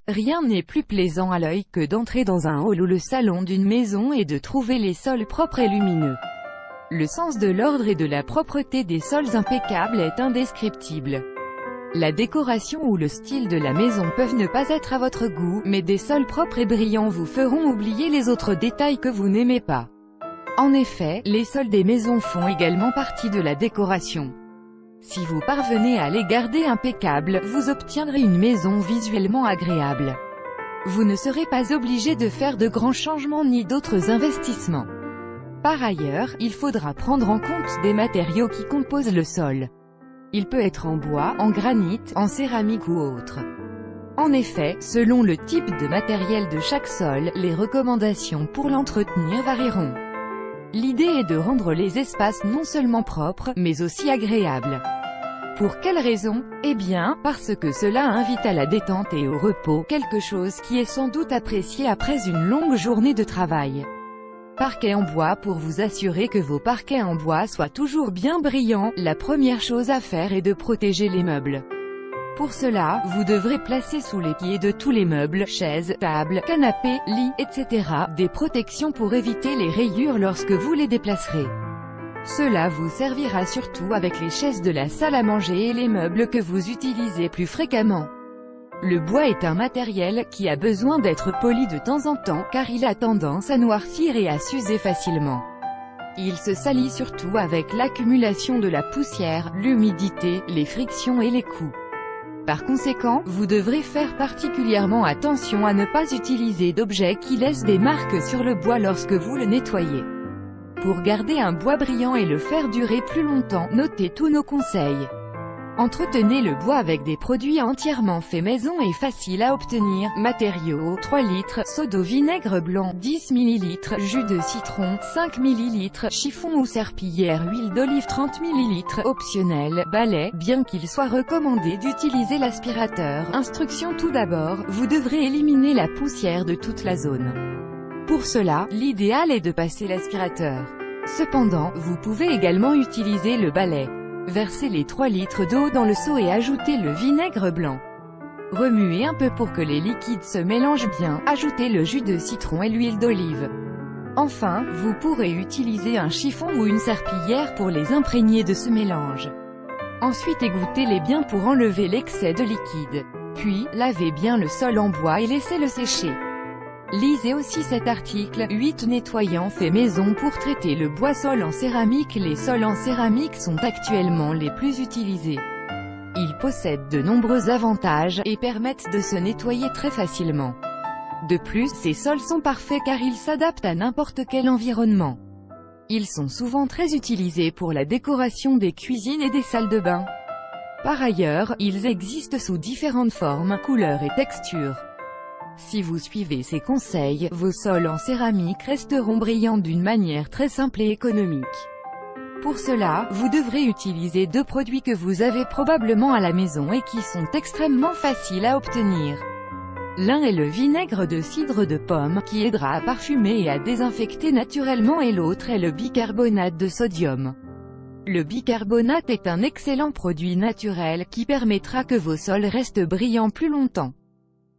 Rien n'est plus plaisant à l'œil que d'entrer dans un hall ou le salon d'une maison et de trouver les sols propres et lumineux. Le sens de l'ordre et de la propreté des sols impeccables est indescriptible. La décoration ou le style de la maison peuvent ne pas être à votre goût, mais des sols propres et brillants vous feront oublier les autres détails que vous n'aimez pas. En effet, les sols des maisons font également partie de la décoration. Si vous parvenez à les garder impeccables, vous obtiendrez une maison visuellement agréable. Vous ne serez pas obligé de faire de grands changements ni d'autres investissements. Par ailleurs, il faudra prendre en compte des matériaux qui composent le sol. Il peut être en bois, en granit, en céramique ou autre. En effet, selon le type de matériel de chaque sol, les recommandations pour l'entretenir varieront. L'idée est de rendre les espaces non seulement propres, mais aussi agréables. Pour quelle raison? Eh bien, parce que cela invite à la détente et au repos, quelque chose qui est sans doute apprécié après une longue journée de travail. Parquet en bois. Pour vous assurer que vos parquets en bois soient toujours bien brillants, la première chose à faire est de protéger les meubles. Pour cela, vous devrez placer sous les pieds de tous les meubles, chaises, tables, canapés, lits, etc., des protections pour éviter les rayures lorsque vous les déplacerez. Cela vous servira surtout avec les chaises de la salle à manger et les meubles que vous utilisez plus fréquemment. Le bois est un matériel qui a besoin d'être poli de temps en temps car il a tendance à noircir et à s'user facilement. Il se salit surtout avec l'accumulation de la poussière, l'humidité, les frictions et les coups. Par conséquent, vous devrez faire particulièrement attention à ne pas utiliser d'objets qui laissent des marques sur le bois lorsque vous le nettoyez. Pour garder un bois brillant et le faire durer plus longtemps, notez tous nos conseils. Entretenez le bois avec des produits entièrement faits maison et faciles à obtenir. Matériaux: 3 litres, seau d'eau, vinaigre blanc, 10 ml, jus de citron, 5 ml, chiffon ou serpillière, huile d'olive, 30 ml, optionnel, balai, bien qu'il soit recommandé d'utiliser l'aspirateur. Instruction: tout d'abord, vous devrez éliminer la poussière de toute la zone. Pour cela, l'idéal est de passer l'aspirateur. Cependant, vous pouvez également utiliser le balai. Versez les 3 litres d'eau dans le seau et ajoutez le vinaigre blanc. Remuez un peu pour que les liquides se mélangent bien, ajoutez le jus de citron et l'huile d'olive. Enfin, vous pourrez utiliser un chiffon ou une serpillière pour les imprégner de ce mélange. Ensuite égouttez-les bien pour enlever l'excès de liquide. Puis, lavez bien le sol en bois et laissez-le sécher. Lisez aussi cet article, 8 nettoyants faits maison pour traiter le bois. Sol en céramique. Les sols en céramique sont actuellement les plus utilisés. Ils possèdent de nombreux avantages, et permettent de se nettoyer très facilement. De plus, ces sols sont parfaits car ils s'adaptent à n'importe quel environnement. Ils sont souvent très utilisés pour la décoration des cuisines et des salles de bain. Par ailleurs, ils existent sous différentes formes, couleurs et textures. Si vous suivez ces conseils, vos sols en céramique resteront brillants d'une manière très simple et économique. Pour cela, vous devrez utiliser 2 produits que vous avez probablement à la maison et qui sont extrêmement faciles à obtenir. L'un est le vinaigre de cidre de pomme, qui aidera à parfumer et à désinfecter naturellement, et l'autre est le bicarbonate de sodium. Le bicarbonate est un excellent produit naturel qui permettra que vos sols restent brillants plus longtemps.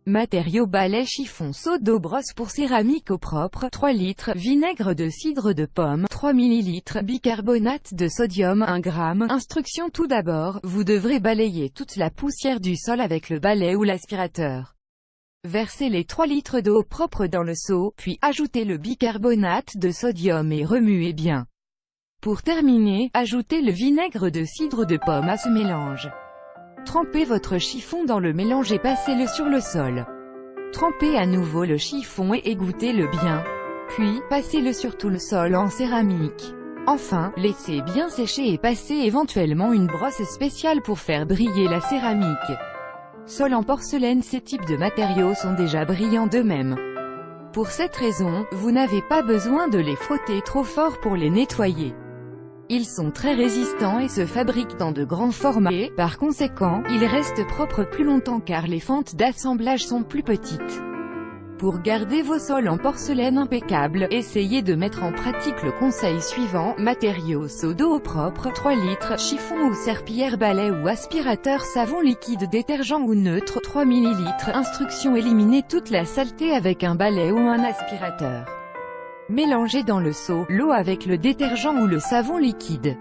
Matériaux: balai, chiffon, seau d'eau, brosse pour céramique eau propre, 3 litres, vinaigre de cidre de pomme, 3 ml, bicarbonate de sodium, 1 g. Instruction: tout d'abord, vous devrez balayer toute la poussière du sol avec le balai ou l'aspirateur. Versez les 3 litres d'eau propre dans le seau, puis ajoutez le bicarbonate de sodium et remuez bien. Pour terminer, ajoutez le vinaigre de cidre de pomme à ce mélange. Trempez votre chiffon dans le mélange et passez-le sur le sol. Trempez à nouveau le chiffon et égouttez-le bien. Puis, passez-le sur tout le sol en céramique. Enfin, laissez bien sécher et passez éventuellement une brosse spéciale pour faire briller la céramique. Sol en porcelaine. Ces types de matériaux sont déjà brillants d'eux-mêmes. Pour cette raison, vous n'avez pas besoin de les frotter trop fort pour les nettoyer. Ils sont très résistants et se fabriquent dans de grands formats et, par conséquent, ils restent propres plus longtemps car les fentes d'assemblage sont plus petites. Pour garder vos sols en porcelaine impeccables, essayez de mettre en pratique le conseil suivant: matériaux: seau d'eau propre, 3 litres, chiffon ou serpillière, balai ou aspirateur, savon liquide, détergent ou neutre, 3 ml. Instruction: éliminez toute la saleté avec un balai ou un aspirateur. Mélangez dans le seau l'eau avec le détergent ou le savon liquide.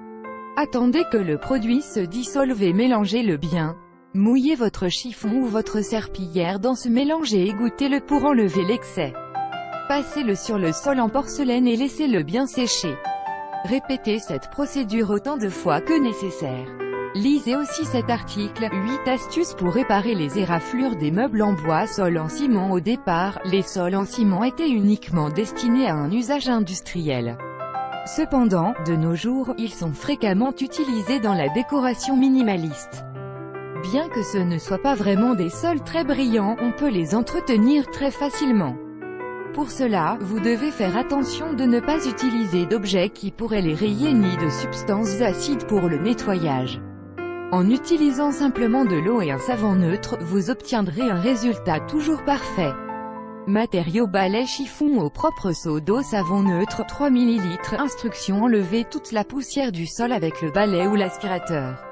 Attendez que le produit se dissolve et mélangez-le bien. Mouillez votre chiffon ou votre serpillière dans ce mélange et égouttez-le pour enlever l'excès. Passez-le sur le sol en porcelaine et laissez-le bien sécher. Répétez cette procédure autant de fois que nécessaire. Lisez aussi cet article: 8 astuces pour réparer les éraflures des meubles en bois. Sols en ciment. Au départ, les sols en ciment étaient uniquement destinés à un usage industriel. Cependant, de nos jours, ils sont fréquemment utilisés dans la décoration minimaliste. Bien que ce ne soit pas vraiment des sols très brillants, on peut les entretenir très facilement. Pour cela, vous devez faire attention de ne pas utiliser d'objets qui pourraient les rayer ni de substances acides pour le nettoyage. En utilisant simplement de l'eau et un savon neutre, vous obtiendrez un résultat toujours parfait. Matériaux: balai, chiffon eau propre, seau d'eau, savon neutre, 3 ml. Instruction: enlevez toute la poussière du sol avec le balai ou l'aspirateur.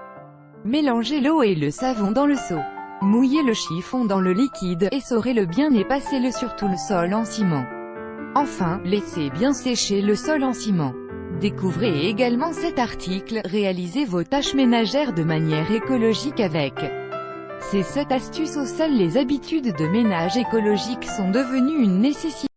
Mélangez l'eau et le savon dans le seau. Mouillez le chiffon dans le liquide, essorez-le bien et passez-le sur tout le sol en ciment. Enfin, laissez bien sécher le sol en ciment. Découvrez également cet article: réalisez vos tâches ménagères de manière écologique avec ces 7 astuces. Au sol, les habitudes de ménage écologique sont devenues une nécessité.